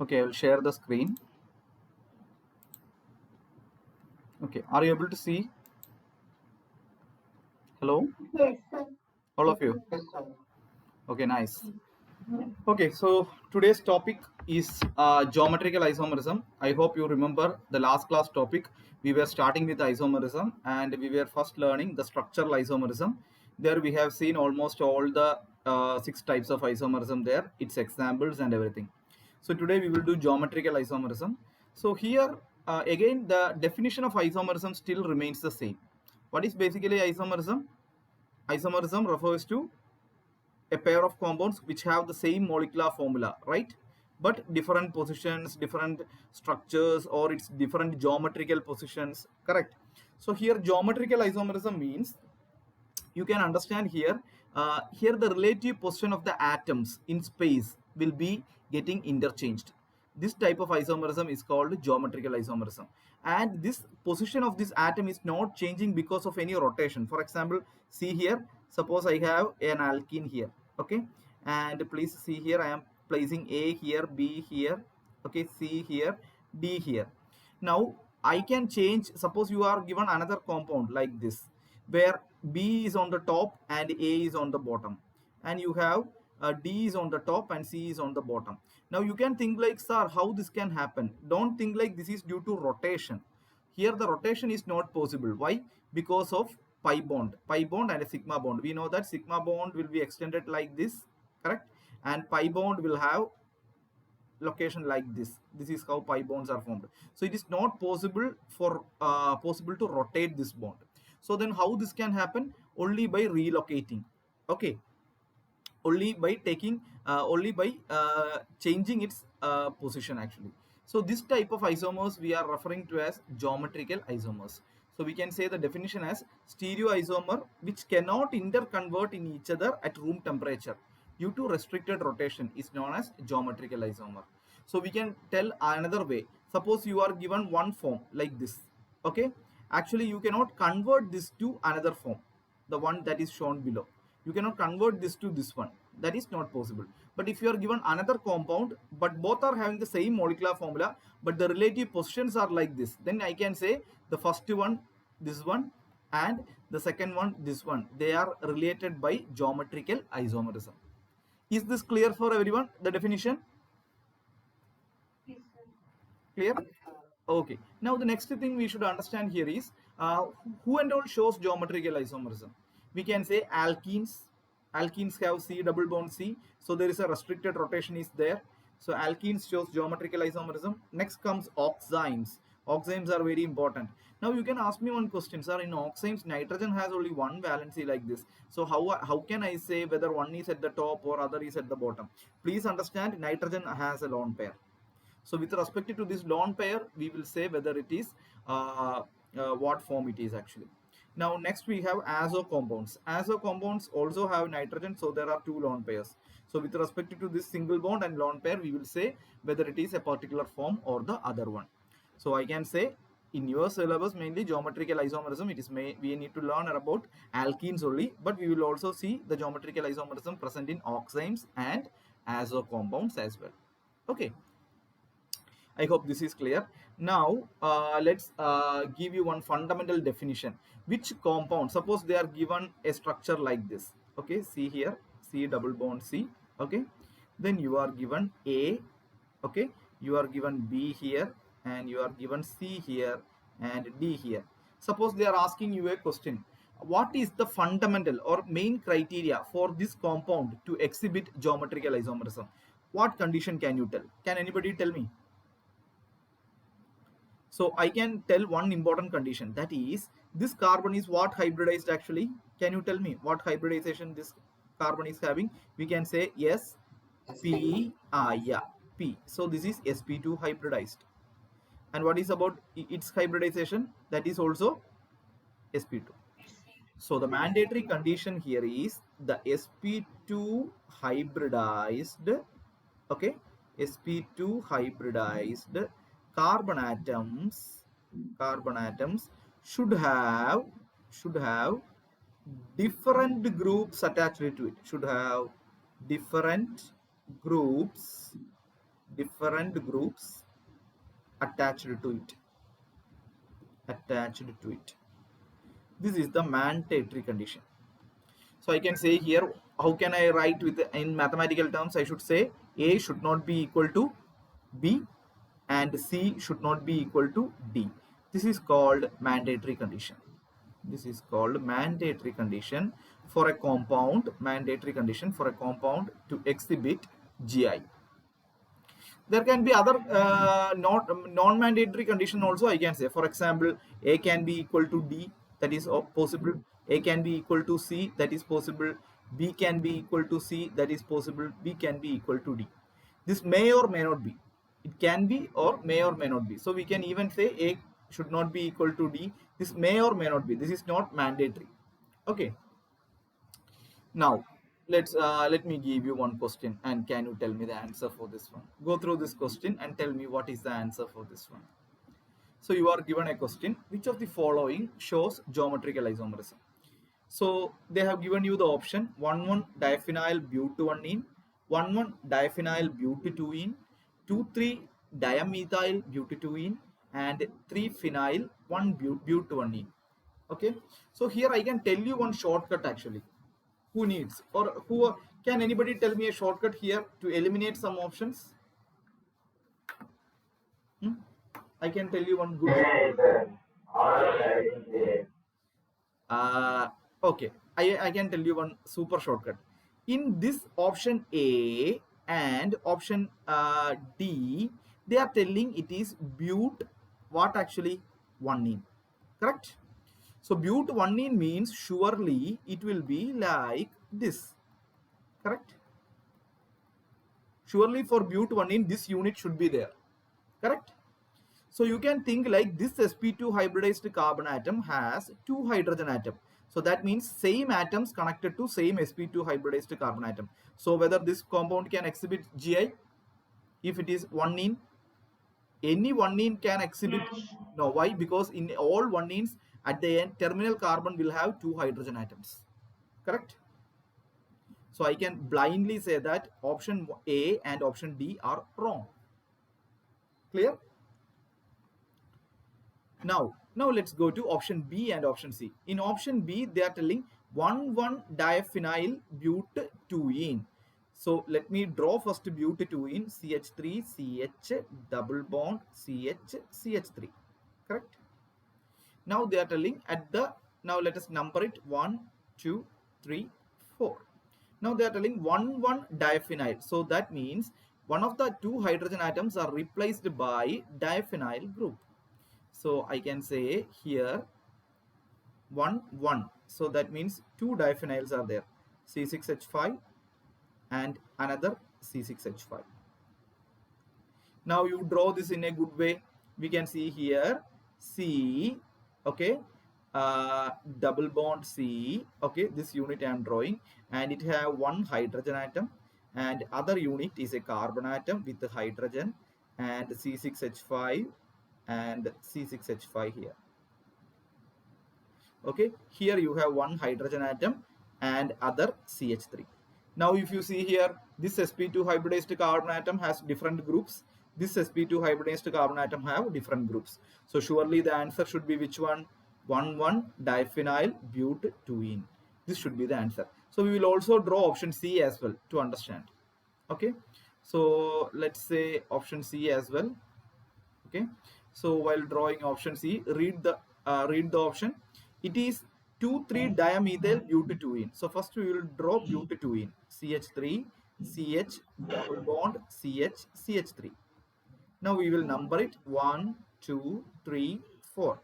Okay, I will share the screen. Okay, are you able to see? Hello, Yes, sir. all of you. Okay, nice. Okay, so today's topic is geometrical isomerism. I hope you remember the last class topic. We were starting with isomerism and we were first learning the structural isomerism. There we have seen almost all the six types of isomerism there, its examples and everything. So today we will do geometrical isomerism. So here again the definition of isomerism still remains the same. What is basically isomerism? Isomerism refers to a pair of compounds which have the same molecular formula, right? But different positions, different structures, or it's different geometrical positions, correct? So here geometrical isomerism means you can understand here here the relative position of the atoms in space will be getting interchanged. This type of isomerism is called geometrical isomerism, and this position of this atom is not changing because of any rotation. For example, see here, suppose I have an alkene here, okay, and please see here I am placing A here, B here, okay, C here, D here. Now I can change. Suppose you are given another compound like this, where B is on the top and A is on the bottom, and you have D is on the top and C is on the bottom. Now you can think like, sir, how this can happen? Don't think like this is due to rotation. Here the rotation is not possible. Why? Because of pi bond and a sigma bond. We know that sigma bond will be extended like this, correct? And pi bond will have location like this is how pi bonds are formed. So it is not possible for possible to rotate this bond. So then how this can happen? Only by relocating, okay, only by taking only by changing its position actually. So this type of isomers we are referring to as geometrical isomers. So we can say the definition as stereoisomer which cannot interconvert in each other at room temperature due to restricted rotation is known as geometrical isomer. So we can tell another way. Suppose you are given one form like this, okay, actually you cannot convert this to another form, the one that is shown below. You cannot convert this to this one. That is not possible. But if you are given another compound, but both are having the same molecular formula, but the relative positions are like this, then I can say the first one, this one, and the second one, this one, they are related by geometrical isomerism. Is this clear for everyone, the definition? Yes, sir. Clear? Okay. Now the next thing we should understand here is who and all shows geometrical isomerism. We can say alkenes. Alkenes have C double bond C, so there is a restricted rotation is there. So alkenes shows geometrical isomerism. Next comes oximes. Oximes are very important. Now you can ask me one question, sir. In oximes, nitrogen has only one valency like this. So how can I say whether one is at the top or other is at the bottom? Please understand, nitrogen has a lone pair. So with respect to this lone pair, we will say whether it is what form it is actually. Now next we have azo compounds. Azo compounds also have nitrogen, so there are two lone pairs. So with respect to this single bond and lone pair, we will say whether it is a particular form or the other one. So I can say in your syllabus mainly geometrical isomerism, it is we need to learn about alkenes only, but we will also see the geometrical isomerism present in oximes and azo compounds as well. Okay. I hope this is clear. Now, let's give you one fundamental definition. Which compound, suppose they are given a structure like this, okay, see here, C double bond C, okay, then you are given A, okay, you are given B here, and you are given C here, and D here. Suppose they are asking you a question, what is the fundamental or main criteria for this compound to exhibit geometrical isomerism? What condition can you tell? Can anybody tell me? So I can tell one important condition, that is this carbon is what hybridized actually. Can you tell me what hybridization this carbon is having? We can say yes, P, yeah, P. So this is sp2 hybridized. And what is about its hybridization? That is also sp2. So the mandatory condition here is the sp2 hybridized, okay, sp2 hybridized carbon atoms, carbon atoms should have different groups attached to it, should have different groups different groups attached to it. Attached to it. This is the mandatory condition. So I can say here, how can I write with in mathematical terms? I should say A should not be equal to B and C should not be equal to D. This is called mandatory condition. This is called mandatory condition for a compound, mandatory condition for a compound to exhibit GI. There can be other not non-mandatory condition also, I can say. For example, A can be equal to D, that is possible. A can be equal to C, that is possible. B can be equal to C, that is possible. B can be equal to D. This may or may not be. It can be or may not be. So we can even say A should not be equal to D. This may or may not be. This is not mandatory. Okay. Now, let me give you one question, and can you tell me the answer for this one? Go through this question and tell me what is the answer for this one. So you are given a question, which of the following shows geometrical isomerism? So they have given you the option 1,1 diphenyl butene, 1,1 diphenyl butene, 2,3 dimethyl butene, and 3-phenyl 1-butene. Okay, so here I can tell you one shortcut actually. Who needs, or who can anybody tell me a shortcut here to eliminate some options? I can tell you one good. Okay, I can tell you one super shortcut. In this option A and option D, they are telling it is but what actually 1-ene, correct? So but 1-ene means surely it will be like this, correct? Surely for but 1-ene this unit should be there, correct? So you can think like this sp2 hybridized carbon atom has 2 hydrogen atom. So that means same atoms connected to same sp2 hybridized carbon atom. So whether this compound can exhibit GI, if it is 1-ene, any 1-ene can exhibit. No, why? Because in all 1-enes at the end terminal carbon will have 2 hydrogen atoms, correct? So I can blindly say that option A and option D are wrong. Clear? Now let's go to option B and option C. In option B, they are telling 1,1 diphenyl butene. So let me draw first butene, CH3, CH, double bond, CH, CH3. Correct? Now they are telling now let us number it 1, 2, 3, 4. Now they are telling 1,1 diphenyl. So that means one of the 2 hydrogen atoms are replaced by diphenyl group. So I can say here 1, 1. So that means 2 diphenyls are there, C6H5 and another C6H5. Now you draw this in a good way. We can see here C, okay, double bond C, okay, this unit I am drawing, and it have 1 hydrogen atom, and other unit is a carbon atom with the hydrogen and C6H5 and C6H5 here. Okay, here you have 1 hydrogen atom and other CH3. Now if you see here, this sp2 hybridized carbon atom has different groups. This sp2 hybridized carbon atom have different groups. So surely the answer should be which one? 1,1 diphenyl butene. This should be the answer. So we will also draw option C as well to understand. Okay, so let's say option C as well. Okay, so while drawing option C, read the option. It is 2,3 dimethyl butene. So first we will draw butene, CH3, CH, double bond, CH, CH3. Now we will number it 1, 2, 3, 4.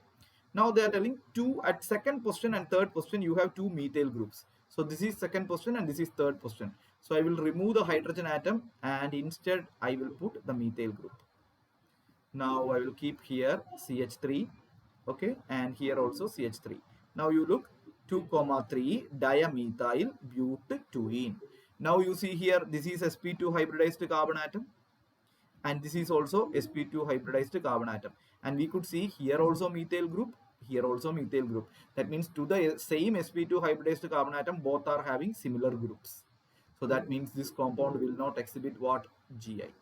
Now they are telling 2 at second position and third position you have 2 methyl groups. So this is second position and this is third position. So I will remove the hydrogen atom and instead I will put the methyl group. Now I will keep here CH3, okay, and here also CH3. Now you look 2,3 dimethyl butene. Now you see here this is sp2 hybridized carbon atom and this is also sp2 hybridized carbon atom, and we could see here also methyl group, here also methyl group. That means to the same sp2 hybridized carbon atom both are having similar groups. So that means this compound will not exhibit what? GI.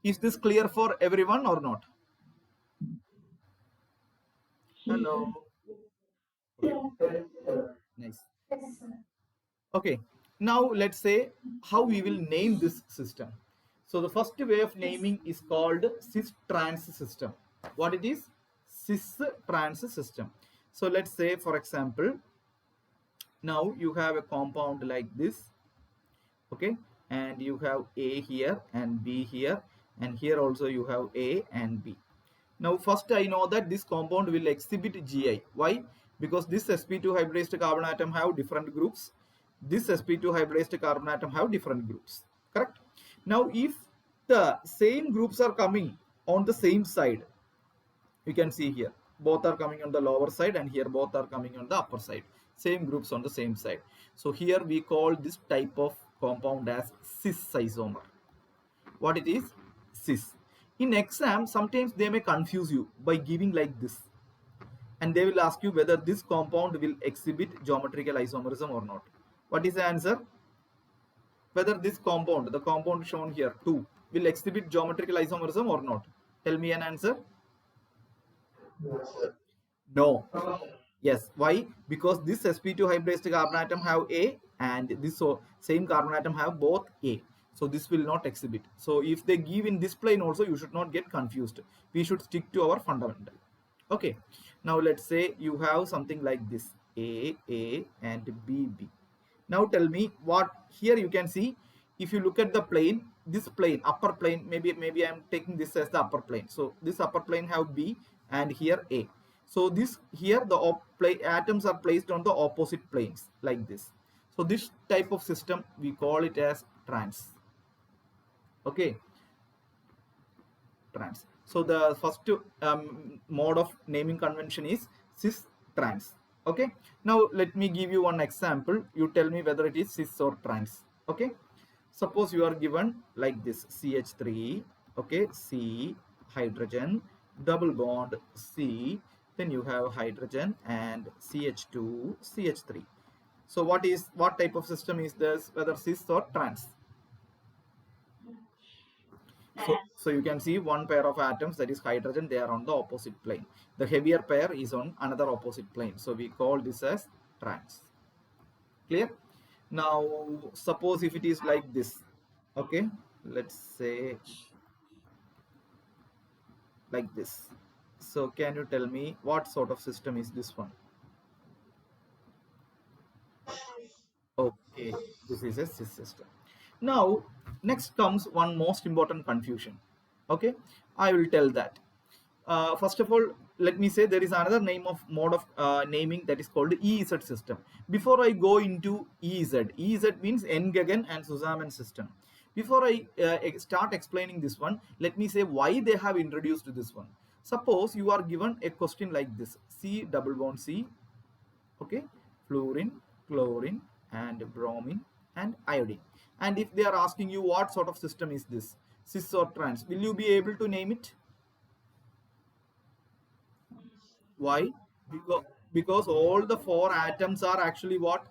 Is this clear for everyone or not? Hello. Okay. Nice. Yes, sir. Okay, now let's say how we will name this system. So the first way of naming is called cis-trans system. What it is? Cis-trans system. So let's say, for example, now you have a compound like this, okay, and you have A here and B here, and here also you have A and B. Now first I know that this compound will exhibit Gi. Why? Because this sp2 hybridized carbon atom have different groups. This sp2 hybridized carbon atom have different groups. Correct? Now if the same groups are coming on the same side, you can see here both are coming on the lower side and here both are coming on the upper side. Same groups on the same side. So here we call this type of compound as cis isomer. What it is? Cis. In exam, sometimes they may confuse you by giving like this, and they will ask you whether this compound will exhibit geometrical isomerism or not. What is the answer? Whether this compound, the compound shown here 2, will exhibit geometrical isomerism or not. Tell me an answer. No. Yes. Why? Because this sp2 hybridized carbon atom have A and this same carbon atom have both A. So this will not exhibit. So if they give in this plane also, you should not get confused. We should stick to our fundamental. Okay. Now let's say you have something like this, A and B. Now tell me what here you can see. If you look at the plane, this plane, upper plane, maybe I'm taking this as the upper plane. So this upper plane have B and here A. So this here the atoms are placed on the opposite planes like this. So this type of system we call it as trans. Okay, trans. So the first mode of naming convention is cis trans. Okay, now let me give you one example. You tell me whether it is cis or trans. Okay, suppose you are given like this, CH3, okay, C, hydrogen, double bond C, then you have hydrogen and CH2, CH3. So what type of system is this, whether cis or trans? So you can see one pair of atoms, that is hydrogen, they are on the opposite plane. The heavier pair is on another opposite plane. So we call this as trans. Clear? Now suppose if it is like this, okay, let's say like this. So can you tell me what sort of system is this one? Okay, this is a cis system. Now next comes one most important confusion. Okay, I will tell that. First of all, let me say there is another mode of naming, that is called EZ system. Before I go into EZ means N-Gagan and Susaman system. Before I start explaining this one, let me say why they have introduced this one. Suppose you are given a question like this, C double bond C, okay, fluorine, chlorine and bromine and iodine, and if they are asking you what sort of system is this, cis or trans, will you be able to name it? Why? Because all the 4 atoms are actually what?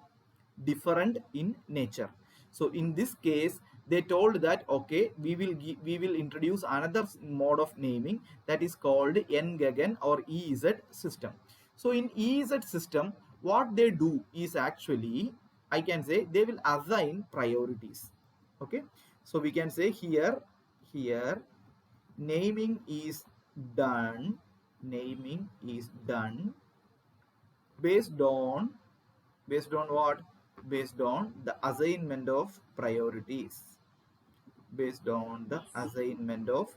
Different in nature. So in this case, they told that okay, we will introduce another mode of naming, that is called N-Gagan or EZ system. So in EZ system, what they do is actually, I can say, they will assign priorities. Okay, so we can say here naming is done based on what? Based on the assignment of priorities. Based on the assignment of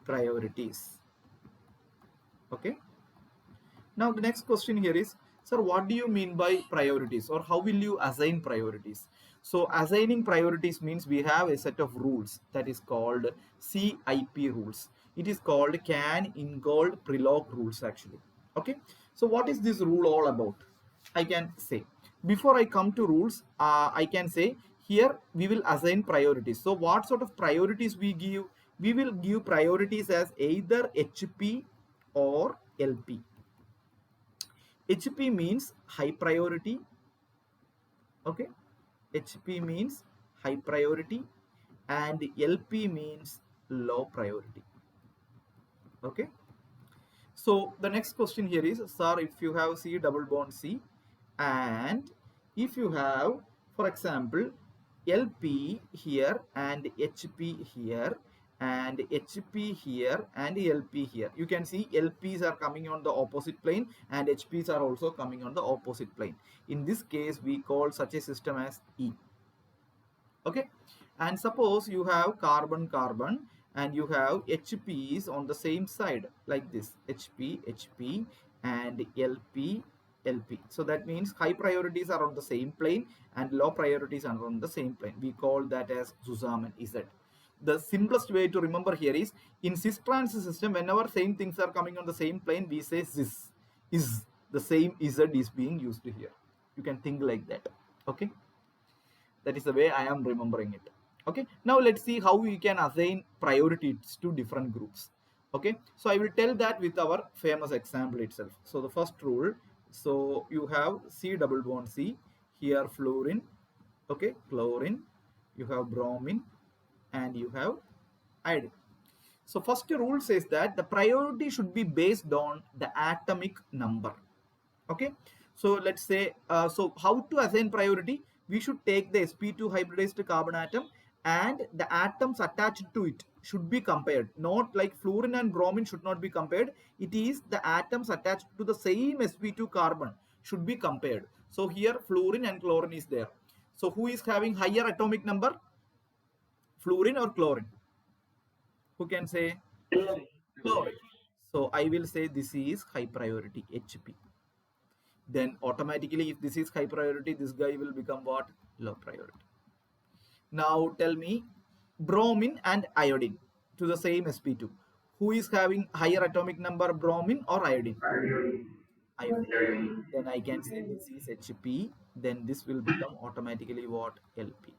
priorities. Okay. Now the next question here is, sir, what do you mean by priorities, or how will you assign priorities? So assigning priorities means we have a set of rules that is called CIP rules. It is called Can Ingold Prelog rules actually. Okay. So what is this rule all about? I can say, before I come to rules, I can say here we will assign priorities. So what sort of priorities we give? We will give priorities as either HP or LP. HP means high priority. Okay, HP means high priority, and LP means low priority. Okay. So the next question here is, sir, if you have C double bond C, and if you have, for example, LP here and HP here and HP here and LP here, you can see LPs are coming on the opposite plane and HPs are also coming on the opposite plane. In this case, we call such a system as E. Okay, and suppose you have carbon carbon and you have HPs on the same side like this, HP HP and LP LP. So that means high priorities are on the same plane and low priorities are on the same plane. We call that as Zusammen Z. The simplest way to remember here is, in cis trans system, whenever same things are coming on the same plane, we say cis is the same Z is being used here. You can think like that. Okay, that is the way I am remembering it. Okay, now let's see how we can assign priorities to different groups. Okay, so I will tell that with our famous example itself. So the first rule, so you have C double bond C, here fluorine, okay, chlorine, you have bromine, and you have iodine. So first rule says that the priority should be based on the atomic number. Okay, so let's say, so how to assign priority? We should take the sp2 hybridized carbon atom and the atoms attached to it should be compared. Not like fluorine and bromine should not be compared. It is the atoms attached to the same sp2 carbon should be compared. So here fluorine and chlorine is there. So who is having higher atomic number, fluorine or chlorine? Who can say? Chlorine. So I will say this is high priority, HP. Then automatically, if this is high priority, this guy will become what? Low priority. Now tell me, bromine and iodine to the same sp2. Who is having higher atomic number, bromine or iodine? Iodine. Then I can say this is HP. Then this will become automatically what? LP.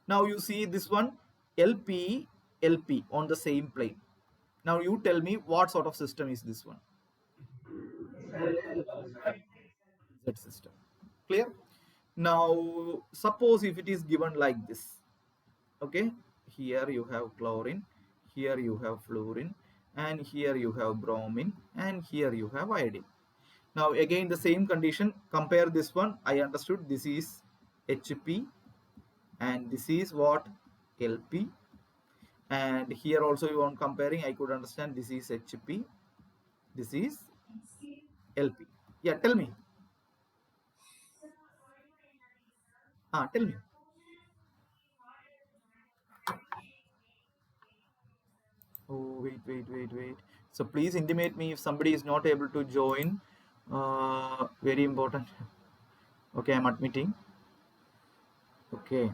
Now you see this one, LP, LP on the same plane. Now you tell me what sort of system is this one? Z system. Clear? Now suppose if it is given like this. Okay, here you have chlorine, here you have fluorine, and here you have bromine, and here you have iodine. Now again the same condition, compare this one. I understood this is HP and this is what? LP, and here also you want comparing, I could understand this is HP, this is LP. Yeah, tell me. Tell me. Oh, wait. So please intimate me if somebody is not able to join. Very important. Okay, I'm admitting. Okay.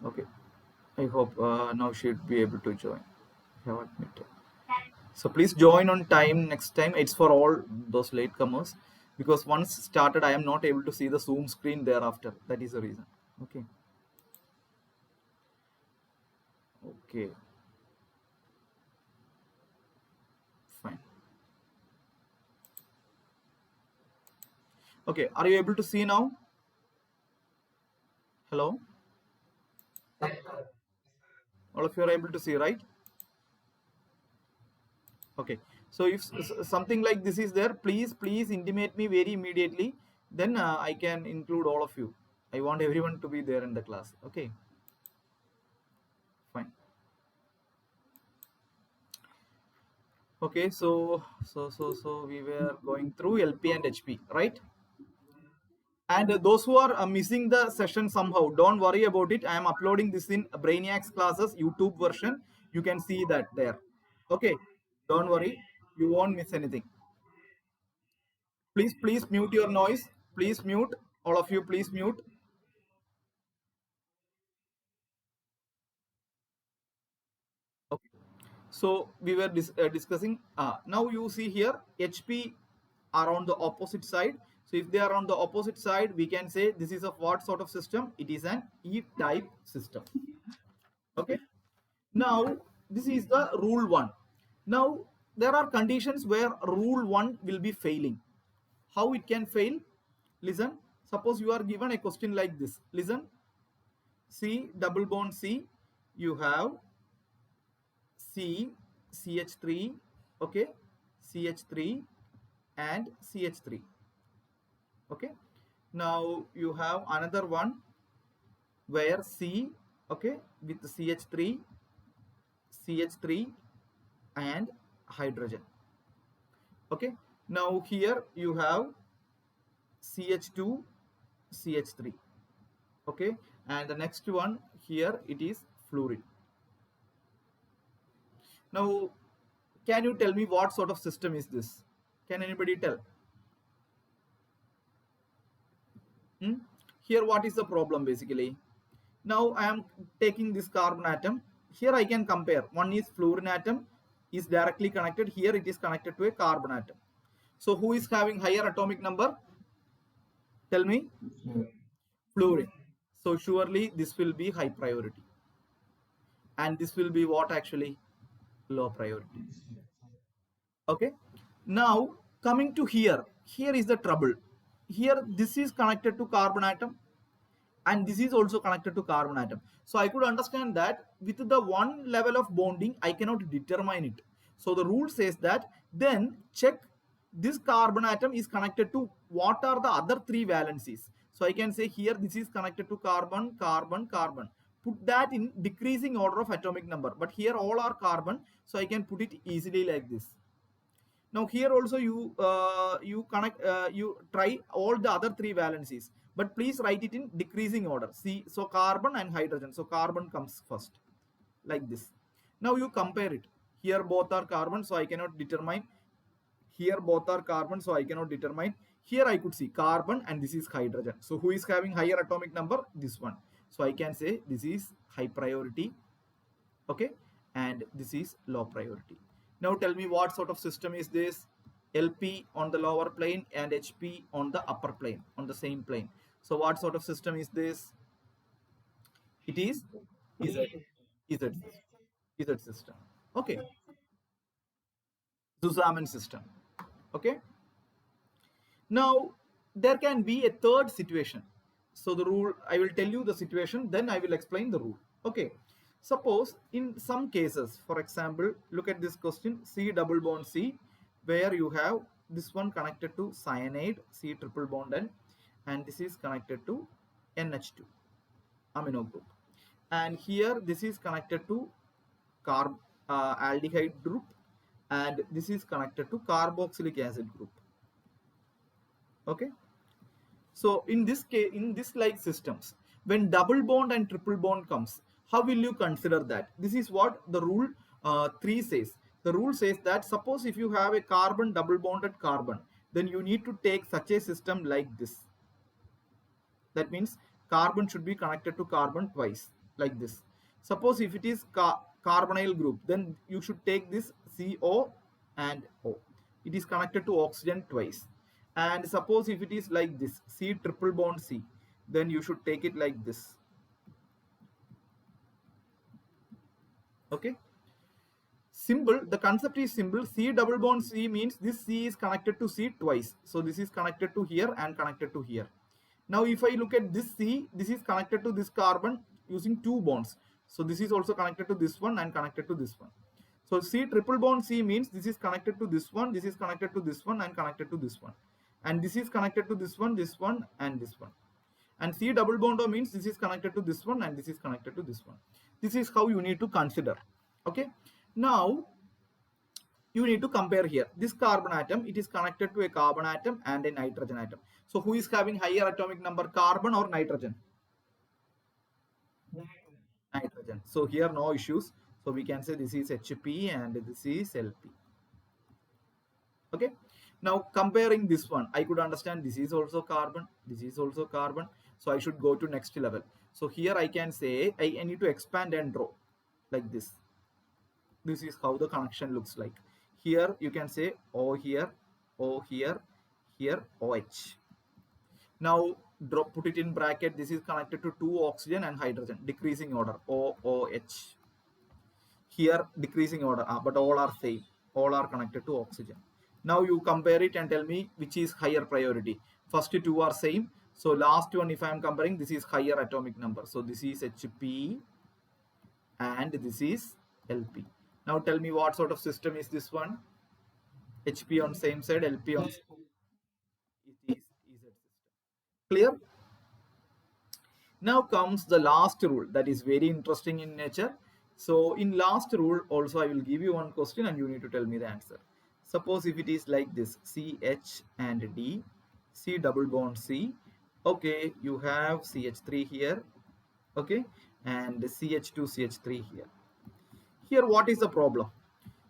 Okay. I hope now she'd be able to join. Have admitted. So please join on time next time. It's for all those latecomers, because once started, I am not able to see the Zoom screen thereafter. That is the reason. Okay. Okay. Fine. Okay. Are you able to see now? Hello? All of you are able to see, right? Okay. So if something like this is there, please intimate me very immediately. Then I can include all of you. I want everyone to be there in the class. Okay. Fine. Okay. So we were going through LP and HP, right? And those who are missing the session somehow, don't worry about it. I am uploading this in Brainiacs classes YouTube version. You can see that there. Okay, don't worry. You won't miss anything. Please mute your noise. Please mute. All of you, please mute. Okay. So we were discussing. Now you see here HP are on the opposite side. So if they are on the opposite side, we can say this is a what sort of system? It is an E-type system. Okay. Now this is the rule 1. Now there are conditions where rule 1 will be failing. How it can fail? Listen. Suppose you are given a question like this. Listen. C double bond C, you have CH3, okay, CH3 and CH3, okay. Now you have another one where C, okay, with CH3, CH3 and hydrogen, okay. Now here you have CH2, CH3, okay, and the next one here it is fluorine. Now can you tell me what sort of system is this? Can anybody tell? Here what is the problem basically? Now I am taking this carbon atom. Here I can compare. One is fluorine atom is directly connected. Here it is connected to a carbon atom. So who is having higher atomic number? Tell me. Fluorine. So surely this will be high priority. And this will be what actually? Low priority. Okay. Now coming to here. Here is the trouble. Here this is connected to carbon atom and this is also connected to carbon atom. So I could understand that with the one level of bonding I cannot determine it. So the rule says that then check this carbon atom is connected to what are the other three valencies. So I can say here this is connected to carbon, carbon, carbon. Put that in decreasing order of atomic number, but here all are carbon, so I can put it easily like this. Now here also you try all the other three valencies, but please write it in decreasing order. See, so carbon and hydrogen. So carbon comes first, like this. Now you compare it. Here both are carbon, so I cannot determine. Here both are carbon, so I cannot determine. Here I could see carbon and this is hydrogen. So who is having higher atomic number? This one. So I can say this is high priority, okay, and this is low priority. Now tell me what sort of system is this? LP on the lower plane and HP on the upper plane, on the same plane. So what sort of system is this? It is Z system. Okay. Zusammen system. Okay. Now there can be a third situation. So the rule, I will tell you the situation, then I will explain the rule. Okay. Suppose in some cases, for example, look at this question, C double bond C, where you have this one connected to cyanide, C triple bond N, and this is connected to NH2 amino group. And here this is connected to aldehyde group, and this is connected to carboxylic acid group. Okay. So in this case, in this like systems, when double bond and triple bond comes, how will you consider that? This is what the rule 3 says. The rule says that suppose if you have a carbon double bonded carbon, then you need to take such a system like this. That means carbon should be connected to carbon twice, like this. Suppose if it is carbonyl group, then you should take this CO and O. It is connected to oxygen twice. And suppose if it is like this, C triple bond C, then you should take it like this. Okay. Simple, the concept is simple. C double bond C means this C is connected to C twice. So this is connected to here and connected to here. Now if I look at this C, this is connected to this carbon using two bonds. So this is also connected to this one and connected to this one. So C triple bond C means this is connected to this one, this is connected to this one and connected to this one. And this is connected to this one and this one. And C double bond O means this is connected to this one and this is connected to this one. This is how you need to consider. Okay. Now you need to compare here. This carbon atom, it is connected to a carbon atom and a nitrogen atom. So who is having higher atomic number, carbon or nitrogen? Nitrogen. So here no issues. So we can say this is HP and this is LP. Okay. Now comparing this one, I could understand this is also carbon, this is also carbon. So I should go to next level. So here I can say I need to expand and draw like this. This is how the connection looks like. Here you can say O here, O here, here OH. Now put it in bracket. This is connected to two oxygen and hydrogen, decreasing order, OOH. Here decreasing order, but all are same. All are connected to oxygen. Now you compare it and tell me which is higher priority. First two are same. So last one, if I am comparing, this is higher atomic number. So this is HP and this is LP. Now tell me what sort of system is this one? HP on same side, LP on it is Z system. Clear? Now comes the last rule that is very interesting in nature. So in last rule also I will give you one question and you need to tell me the answer. Suppose if it is like this, CH and D, C double bond C. Okay, you have CH3 here. Okay, and CH2, CH3 here. Here what is the problem?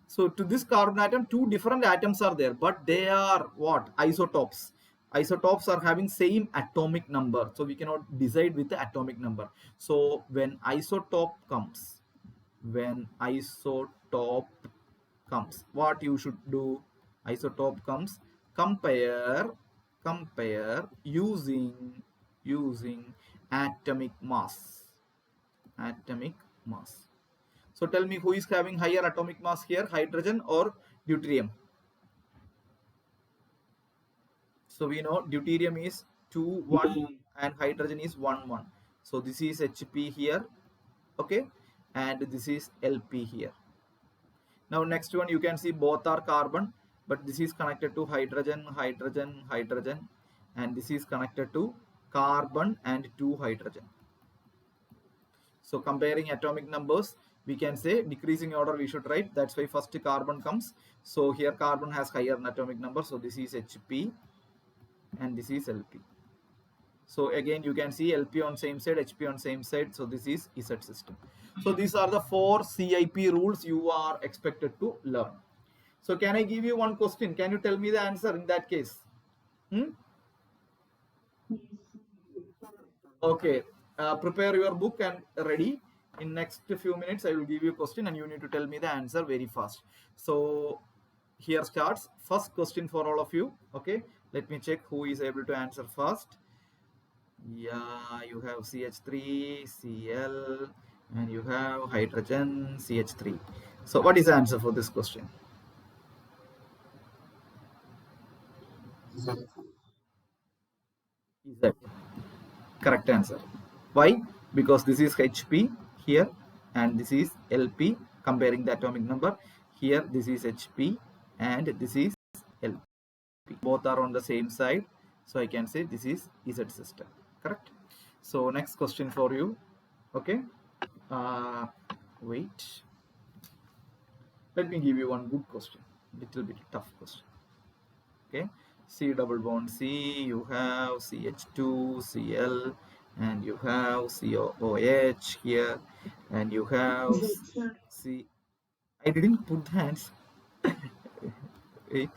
So to this carbon atom, two different atoms are there, but they are what? Isotopes. Isotopes are having same atomic number, so we cannot decide with the atomic number. So when isotope comes, what you should do? Isotope comes, compare using atomic mass. So tell me who is having higher atomic mass here, hydrogen or deuterium? So we know deuterium is 2, 1 and hydrogen is 1, 1. So this is HP here, okay, and this is LP here. Now next one, you can see both are carbon, but this is connected to hydrogen, and this is connected to carbon and 2 hydrogen. So comparing atomic numbers, we can say decreasing order we should write. That's why first carbon comes. So here carbon has higher atomic number. So this is HP and this is LP. So again you can see LP on same side, HP on same side. So this is Z system. So these are the 4 CIP rules you are expected to learn. So can I give you one question? Can you tell me the answer in that case? Okay, prepare your book and ready. In next few minutes I will give you a question and you need to tell me the answer very fast. So here starts first question for all of you. Okay, let me check who is able to answer first. Yeah, you have CH3, Cl, and you have hydrogen, CH3. So what is the answer for this question? Z. Correct answer. Why? Because this is HP here and this is LP, comparing the atomic number. Here this is HP and this is LP. Both are on the same side. So I can say this is Z system. Correct? So next question for you. Okay. Wait. Let me give you one good question. Little bit tough question. Okay. C double bond C, you have CH2, Cl, and you have COOH here, and you have C. I didn't put the hands. Wait.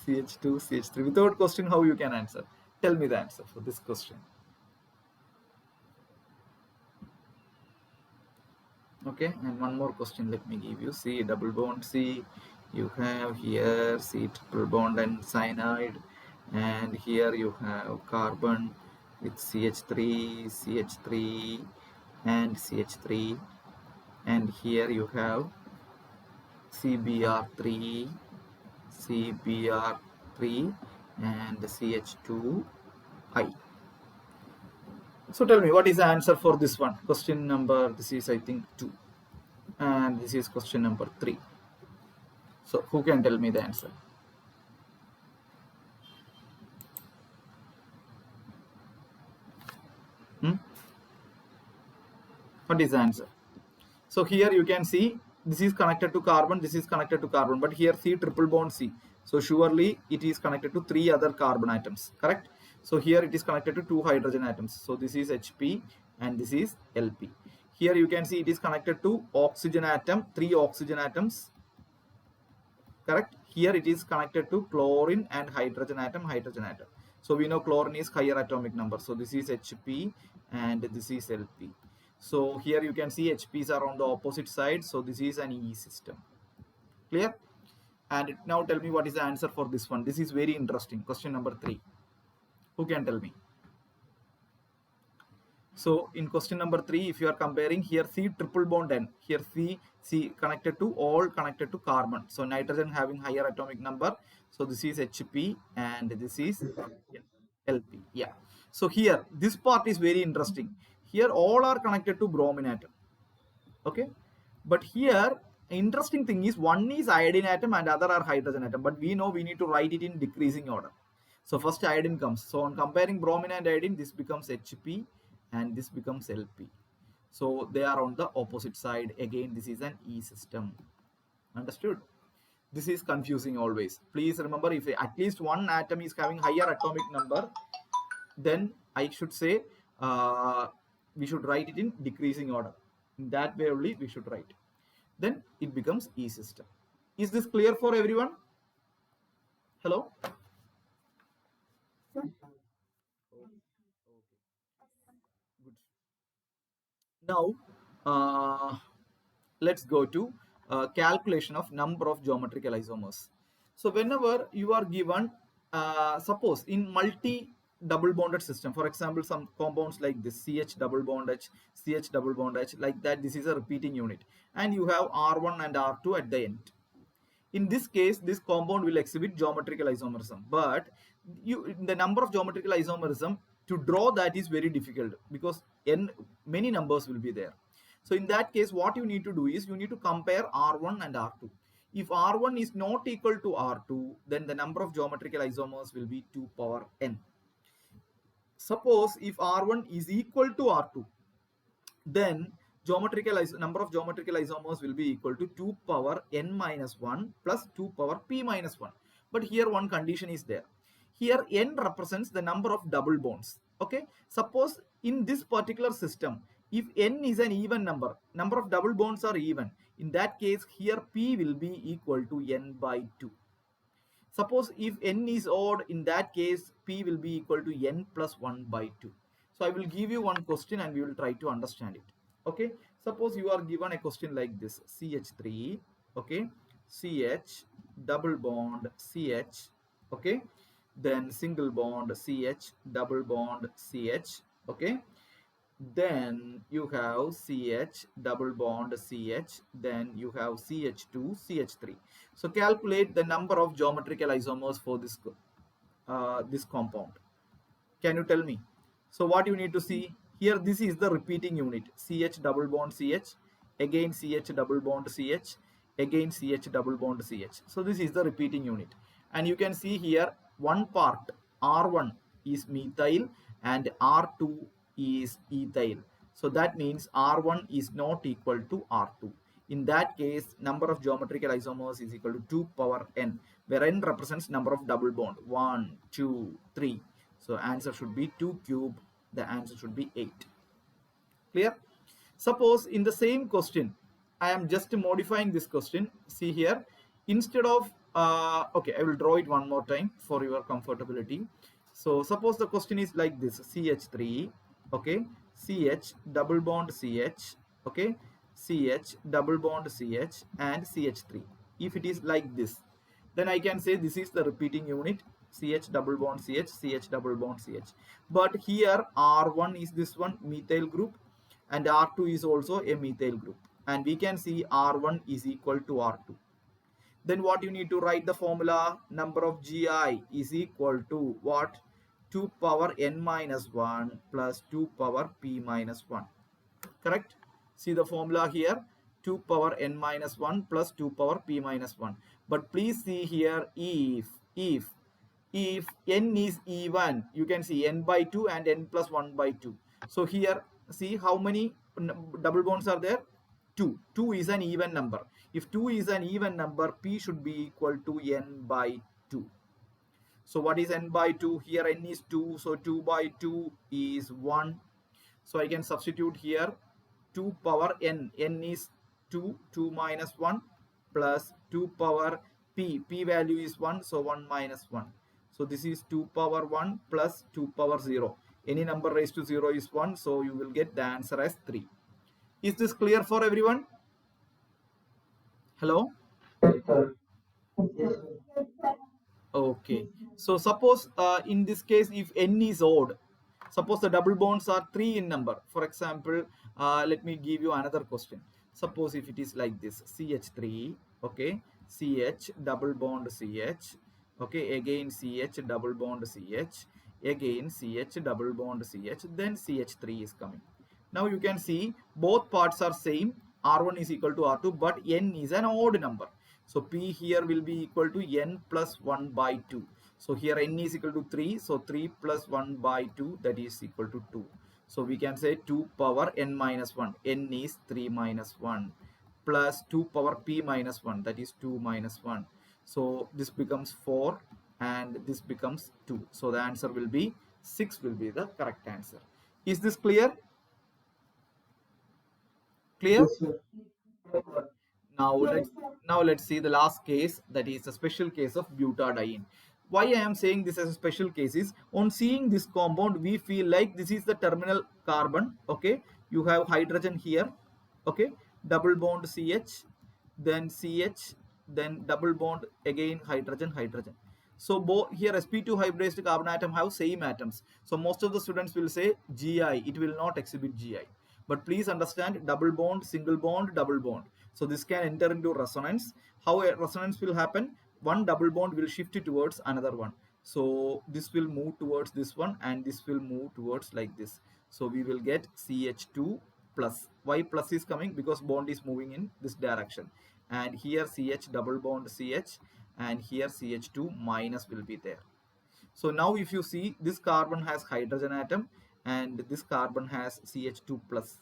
CH2, CH3. Without question, how you can answer? Tell me the answer for this question. Okay, and one more question let me give you. C double bond C, you have here C triple bond and cyanide, and here you have carbon with CH3, CH3 and CH3, and here you have CBr3, CBr3 and CH2I. So tell me what is the answer for this one? Question number, this is I think 2 and this is question number 3. So who can tell me the answer? What is the answer? So here you can see this is connected to carbon, this is connected to carbon, but here C triple bond C. So surely it is connected to 3 other carbon atoms, correct? So here it is connected to 2 hydrogen atoms. So this is HP and this is LP. Here you can see it is connected to oxygen atom, 3 oxygen atoms, correct? Here it is connected to chlorine and hydrogen atom. So we know chlorine is higher atomic number. So this is HP and this is LP. So here you can see HPs are on the opposite side. So this is an E system. Clear? And now tell me what is the answer for this one. This is very interesting. Question number 3. Who can tell me? So in question number 3, if you are comparing here C triple bond N, here C connected to all connected to carbon. So nitrogen having higher atomic number. So this is HP and this is LP. Yeah. So here this part is very interesting. Here all are connected to bromine atom. Okay, but here interesting thing is one is iodine atom and other are hydrogen atom, but we know we need to write it in decreasing order. So first iodine comes. So on comparing bromine and iodine, this becomes Hp and this becomes Lp. So they are on the opposite side. Again, this is an E system. Understood? This is confusing always. Please remember, if at least one atom is having higher atomic number, then I should say we should write it in decreasing order. In that way only we should write. Then it becomes E system. Is this clear for everyone? Hello? Sir. Good. Now, let's go to calculation of number of geometrical isomers. So whenever you are given, suppose in multi double bonded system, for example, some compounds like this, CH double bond H, CH double bond H, like that, this is a repeating unit, and you have R1 and R2 at the end. In this case, this compound will exhibit geometrical isomerism, but the number of geometrical isomerism, to draw that is very difficult because many numbers will be there. So in that case, what you need to do is you need to compare R1 and R2. If R1 is not equal to R2, then the number of geometrical isomers will be 2 power n. Suppose if R1 is equal to R2, then number of geometrical isomers will be equal to 2 power n minus 1 plus 2 power p minus 1. But here one condition is there. Here n represents the number of double bonds. Okay, suppose in this particular system, if n is an even number of double bonds are even, in that case here p will be equal to n by 2. Suppose if n is odd, in that case p will be equal to n plus 1 by 2. So I will give you one question and we will try to understand it. Okay, suppose you are given a question like this: CH3, okay, CH double bond CH, okay, then single bond CH double bond CH, okay, then you have CH double bond CH, then you have CH2 CH3. So calculate the number of geometrical isomers for this compound. Can you tell me? So what you need to see here, this is the repeating unit: CH double bond CH, again CH double bond CH, again CH double bond CH. So this is the repeating unit, and you can see here one part R1 is methyl and R2 is ethyl. So that means R1 is not equal to R2. In that case, number of geometrical isomers is equal to 2 power n, where n represents number of double bond: 1, 2, 3. So answer should be 2 cube. The answer should be 8. Clear? Suppose in the same question, I am just modifying this question. See here, instead of okay, I will draw it one more time for your comfortability. So suppose the question is like this: CH3, okay, CH double bond CH, okay, CH double bond CH and CH3. If it is like this, then I can say this is the repeating unit: CH double bond CH, CH double bond CH. But here R1 is this one methyl group and R2 is also a methyl group, and we can see R1 is equal to R2. Then what you need to write the formula: number of Gi is equal to what? 2 power n minus 1 plus 2 power p minus 1. Correct? See the formula here: 2 power n minus 1 plus 2 power p minus 1. But please see here, if n is even, you can see n by 2 and n plus 1 by 2. So here, see how many double bonds are there? 2. 2 is an even number. If 2 is an even number, p should be equal to n by 2. So what is n by 2? Here n is 2, so 2 by 2 is 1. So I can substitute here 2 power n. N is 2, 2 minus 1 plus 2 power p. P value is 1, so 1 minus 1. So this is 2 power 1 plus 2 power 0. Any number raised to 0 is 1, so you will get the answer as 3. Is this clear for everyone? Hello? Yes, sir. Yes, sir. Okay. So suppose in this case, if n is odd, suppose the double bonds are 3 in number. For example, let me give you another question. Suppose if it is like this: CH3, okay, CH double bond CH, okay, again CH double bond CH, again CH double bond CH, then CH3 is coming. Now you can see both parts are same, R1 is equal to R2, but n is an odd number. So P here will be equal to n plus 1 by 2. So here n is equal to 3. So 3 plus 1 by 2, that is equal to 2. So we can say 2 power n minus 1. N is 3 minus 1 plus 2 power p minus 1, that is 2 minus 1. So this becomes 4 and this becomes 2. So the answer will be 6 will be the correct answer. Is this clear? Clear? Yes, sir. Yes, sir. Now let's see the last case, that is a special case of butadiene. Why I am saying this as a special case is, on seeing this compound we feel like this is the terminal carbon. Okay, you have hydrogen here. Okay, double bond CH, then CH, then double bond again hydrogen. So both here sp2 hybridized carbon atom have same atoms. So most of the students will say GI, it will not exhibit GI. But please understand, double bond, single bond, double bond. So this can enter into resonance. How a resonance will happen? One double bond will shift towards another one. So this will move towards this one and this will move towards like this. So we will get CH2 plus. Why plus is coming? Because bond is moving in this direction. And here CH double bond CH, and here CH2 minus will be there. So now if you see, this carbon has hydrogen atom and this carbon has CH2 plus,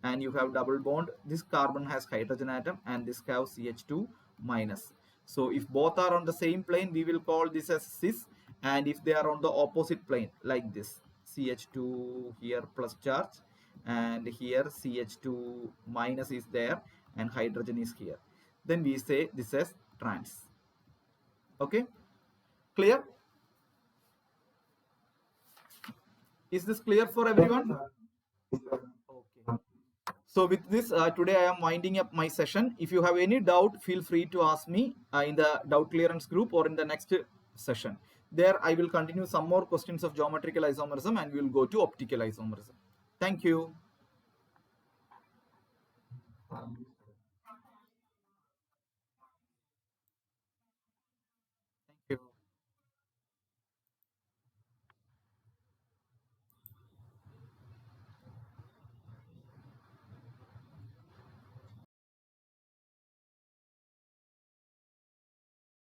and you have double bond, this carbon has hydrogen atom and this have CH2 minus. So if both are on the same plane, we will call this as cis, and if they are on the opposite plane like this, CH2 here plus charge and here CH2 minus is there and hydrogen is here, then we say this as trans. Okay, clear? Is this clear for everyone? Yes, sir. Okay. So with this, today I am winding up my session. If you have any doubt, feel free to ask me in the doubt clearance group or in the next session. There I will continue some more questions of geometrical isomerism and we will go to optical isomerism. Thank you.